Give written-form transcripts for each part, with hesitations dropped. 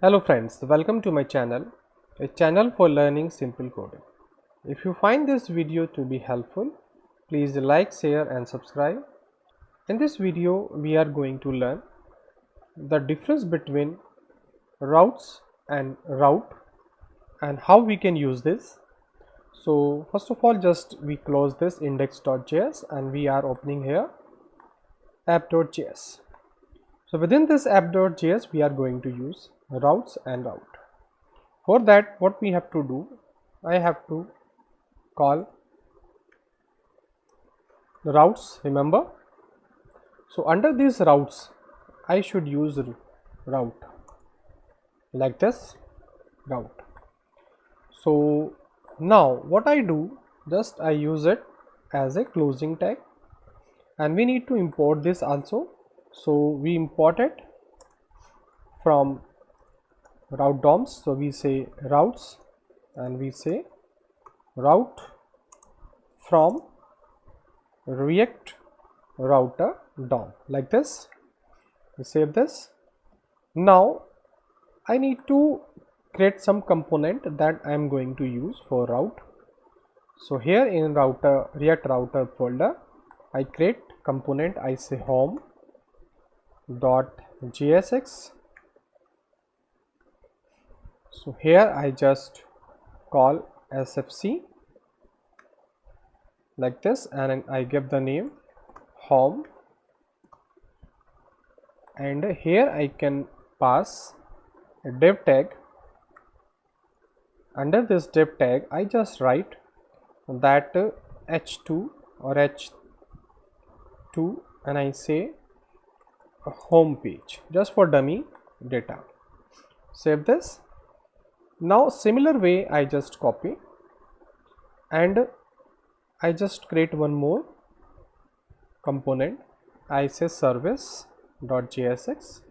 Hello friends, welcome to my channel, a channel for learning simple coding. If you find this video to be helpful, please like, share and subscribe. In this video, we are going to learn the difference between routes and route and how we can use this. So first of all, just we close this index.js and we are opening here app.js. So within this app.js, we are going to use routes and route. For that, what we have to do, I have to call the routes, remember. So under these routes, I should use route like this route. So now what I do, just I use it as a closing tag, and we need to import this also. So we import it from route DOMs. So we say routes and we say route from react router DOM like this. We save this. Now I need to create some component that I am going to use for route. So here in router react router folder, I create component. I say home dot jsx. So here I just call sfc like this, and I give the name home, and here I can pass a div tag. Under this div tag, I just write that h2 or h2 and I say a home page just for dummy data. Save this. Now similar way I just copy and I just create one more component. I say service.jsx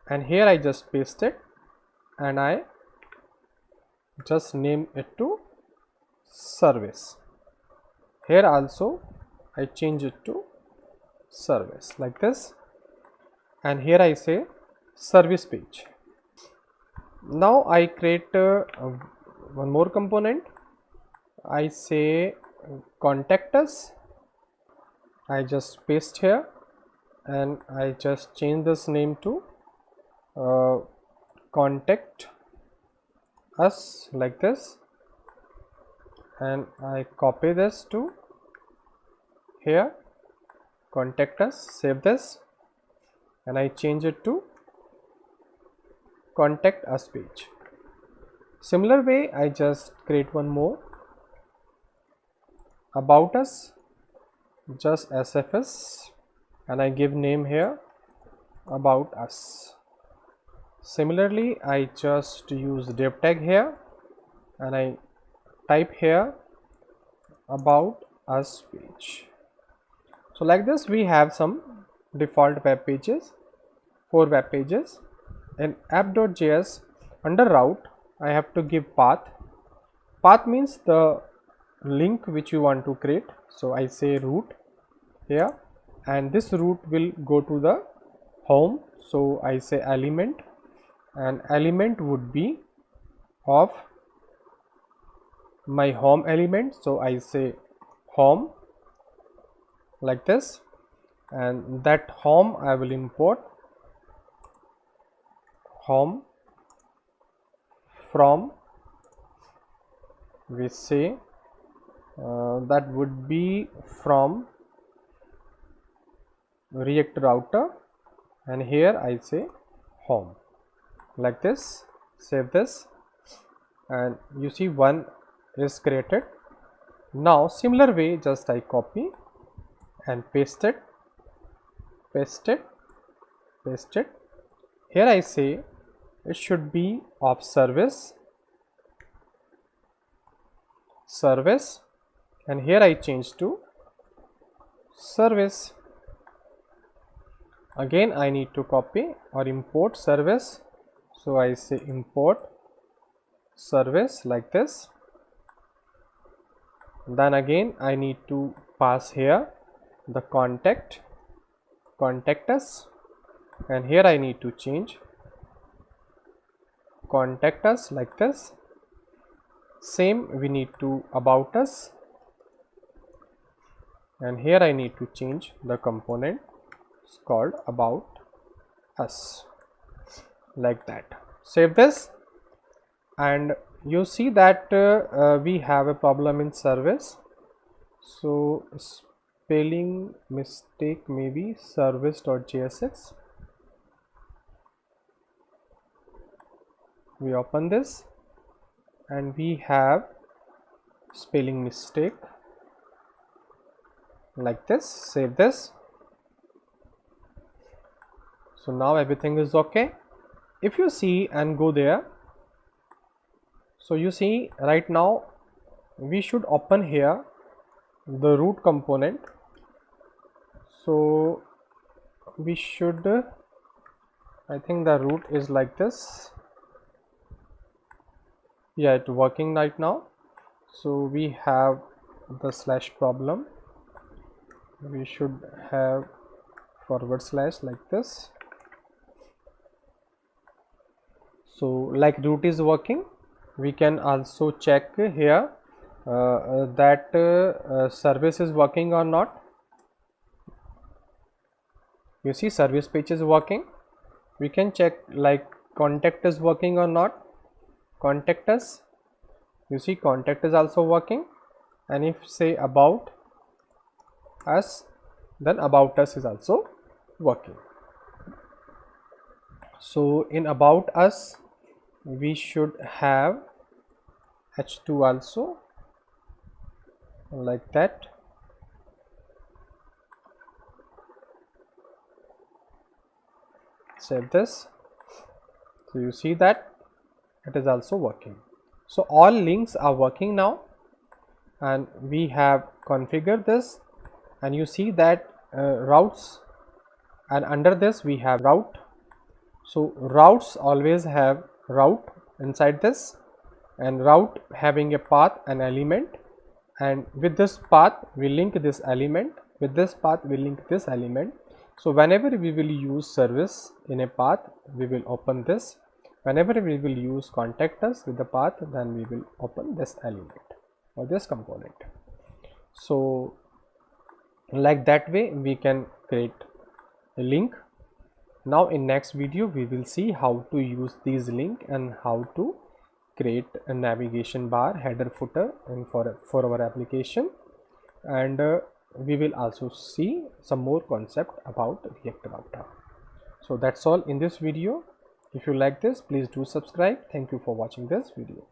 and here I just paste it and I just name it to service. Here also I change it to service like this, and here I say service page. Now I create one more component. I say contact us. I just paste here and I just change this name to contact us like this, and I copy this to here contact us. Save this and I change it to contact us page. Similar way I just create one more about us, just sfs, and I give name here about us. Similarly I just use div tag here and I type here about us page. So like this we have some default web pages, 4 web pages. In app.js, under route I have to give path. Path means the link which you want to create. So I say route here, and this route will go to the home. So I say element, and element would be of my home element. So I say home like this, and that home I will import home from, we say that would be from react router, and here I say home like this. Save this, and you see one is created. Now similar way just I copy and paste it, paste it, paste it. Here I say it should be of service, service, and here I change to service. Again I need to copy or import service. So I say import service like this. Then again I need to pass here the contact us, and here I need to change contact us like this. Same we need to about us, and here I need to change the component. It's called about us, like that. Save this, and you see that we have a problem in service. So spelling mistake, maybe service.jsx. We open this and we have spelling mistake like this. Save this. So now everything is okay. If you see and go there, so you see right now we should open here the root component. So we should, I think the root is like this. Yeah, it's working right now. So we have the slash problem. We should have forward slash like this. So like root is working. We can also check here that service is working or not. You see service page is working. We can check like contact is working or not. Contact us, you see contact is also working. And if say about us, then about us is also working. So in about us we should have h2 also, like that. Save this. So you see that it is also working. So all links are working now, and we have configured this, and you see that routes, and under this we have route. So routes always have route inside this, and route having a path and element, and with this path we link this element, with this path we link this element. So whenever we will use service in a path, we will open this. Whenever we will use contact us with the path, then we will open this element or this component. So like that way we can create a link. Now in next video we will see how to use these link and how to create a navigation bar, header, footer, and for our application. And we will also see some more concept about React router. So that's all in this video. If you like this, please do subscribe. Thank you for watching this video.